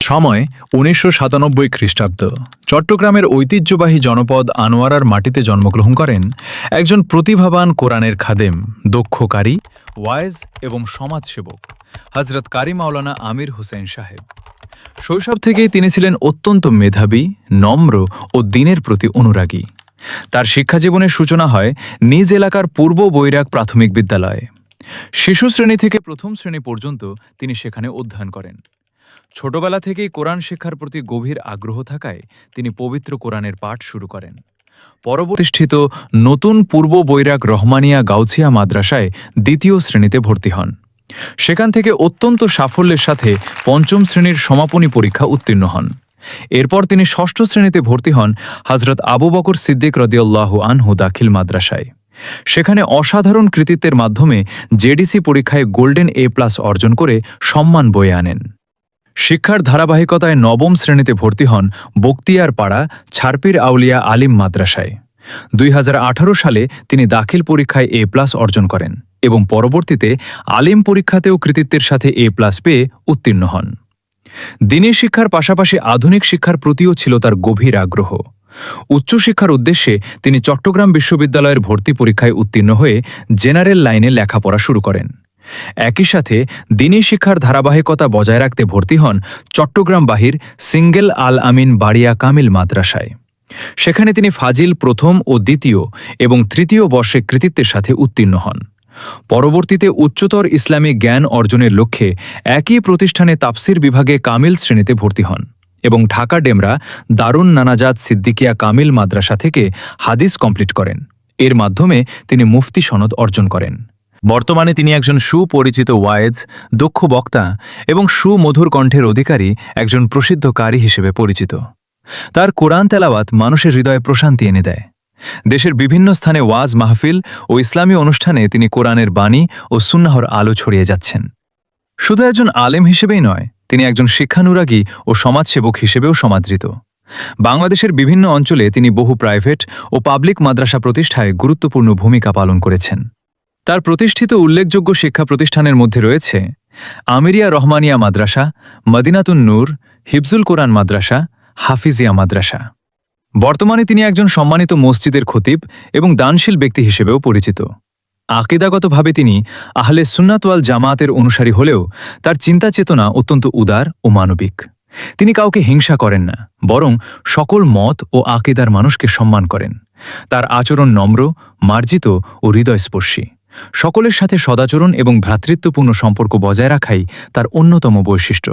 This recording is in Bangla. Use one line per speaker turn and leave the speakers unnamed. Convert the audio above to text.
সময় ১৯৯৭ খ্রিস্টাব্দ। চট্টগ্রামের ঐতিহ্যবাহী জনপদ আনোয়ারার মাটিতে জন্মগ্রহণ করেন একজন প্রতিভাবান কোরআনের খাদেম, দক্ষ কারি, ওয়ায়েজ এবং সমাজসেবক হজরত কারি মাওলানা আমির হুসেন সাহেব। শৈশব থেকেই তিনি ছিলেন অত্যন্ত মেধাবী, নম্র ও দ্বীনের প্রতি অনুরাগী। তার শিক্ষাজীবনের সূচনা হয় নিজ এলাকার পূর্ব বৈরাগ প্রাথমিক বিদ্যালয়ে। শিশু শ্রেণী থেকে প্রথম শ্রেণী পর্যন্ত তিনি সেখানে অধ্যয়ন করেন। ছোটবেলা থেকেই কোরআন শিক্ষার প্রতি গভীর আগ্রহ থাকায় তিনি পবিত্র কোরআনের পাঠ শুরু করেন। পরবর্তীষ্ঠিত নতুন পূর্ব বৈরাগ রহমানিয়া গাউছিয়া মাদ্রাসায় দ্বিতীয় শ্রেণীতে ভর্তি হন। সেখান থেকে অত্যন্ত সাফল্যের সাথে পঞ্চম শ্রেণীর সমাপনী পরীক্ষা উত্তীর্ণ হন। এরপর তিনি ষষ্ঠ শ্রেণীতে ভর্তি হন হজরত আবু বকর সিদ্দিক রাদিয়াল্লাহু আনহু দাখিল মাদ্রাসায়। সেখানে অসাধারণ কৃতিত্বের মাধ্যমে জেডিসি পরীক্ষায় গোল্ডেন এ+ অর্জন করে সম্মান বয়ে আনেন। শিক্ষার ধারাবাহিকতায় নবম শ্রেণীতে ভর্তি হন বক্তিয়ার পাড়া ছারপির আউলিয়া আলিম মাদ্রাসায়। ২০১৮ সালে তিনি দাখিল পরীক্ষায় এ+ অর্জন করেন এবং পরবর্তীতে আলিম পরীক্ষাতেও কৃতিত্বের সাথে এ+ পেয়ে উত্তীর্ণ হন। দ্বীনী শিক্ষার পাশাপাশি আধুনিক শিক্ষার প্রতিও ছিল তার গভীর আগ্রহ। উচ্চশিক্ষার উদ্দেশ্যে তিনি চট্টগ্রাম বিশ্ববিদ্যালয়ের ভর্তি পরীক্ষায় উত্তীর্ণ হয়ে জেনারেল লাইনে লেখাপড়া শুরু করেন। একই সাথে দ্বীনী শিক্ষার ধারাবাহিকতা বজায় রাখতে ভর্তি হন চট্টগ্রাম বাহির সিঙ্গেল আল আমিন বাড়িয়া কামিল মাদ্রাসায়। সেখানে তিনি ফাজিল প্রথম ও দ্বিতীয় এবং তৃতীয় বর্ষে কৃতিত্বের সাথে উত্তীর্ণ হন। পরবর্তীতে উচ্চতর ইসলামী জ্ঞান অর্জনের লক্ষ্যে একই প্রতিষ্ঠানে তাফসির বিভাগে কামিল শ্রেণীতে ভর্তি হন এবং ঢাকা ডেমরা দারুন নানাজাত সিদ্দিকিয়া কামিল মাদ্রাসা থেকে হাদিস কমপ্লিট করেন। এর মাধ্যমে তিনি মুফতি সনদ অর্জন করেন। বর্তমানে তিনি একজন সুপরিচিত ওয়ায়েজ, দক্ষ বক্তা এবং সুমধুর কণ্ঠের অধিকারী একজন প্রসিদ্ধ কারি হিসেবে পরিচিত। তার কোরআন তেলাওয়াত মানুষের হৃদয়ে প্রশান্তি এনে দেয়। দেশের বিভিন্ন স্থানে ওয়াজ মাহফিল ও ইসলামী অনুষ্ঠানে তিনি কোরআনের বাণী ও সুন্নাহর আলো ছড়িয়ে যাচ্ছেন। শুধু একজন আলেম হিসেবেই নয়, তিনি একজন শিক্ষানুরাগী ও সমাজসেবক হিসেবেও সমাদৃত। বাংলাদেশের বিভিন্ন অঞ্চলে তিনি বহু প্রাইভেট ও পাবলিক মাদ্রাসা প্রতিষ্ঠায় গুরুত্বপূর্ণ ভূমিকা পালন করেছেন। তার প্রতিষ্ঠিত উল্লেখযোগ্য শিক্ষা প্রতিষ্ঠানের মধ্যে রয়েছে আমিরিয়া রহমানিয়া মাদ্রাসা, মদিনাতুন নূর, হিফজুল কোরআন মাদ্রাসা, হাফিজিয়া মাদ্রাসা। বর্তমানে তিনি একজন সম্মানিত মসজিদের খতিব এবং দানশীল ব্যক্তি হিসেবেও পরিচিত। আকীদাগতভাবে তিনি আহলে সুন্নাত ওয়াল জামায়াতের অনুসারী হলেও তার চিন্তা চেতনা অত্যন্ত উদার ও মানবিক। তিনি কাউকে হিংসা করেন না, বরং সকল মত ও আকীদার মানুষকে সম্মান করেন। তার আচরণ নম্র, মার্জিত ও হৃদয়স্পর্শী। সকলের সাথে সদাচরণ এবং ভ্রাতৃত্বপূর্ণ সম্পর্ক বজায় রাখাই তার অন্যতম বৈশিষ্ট্য।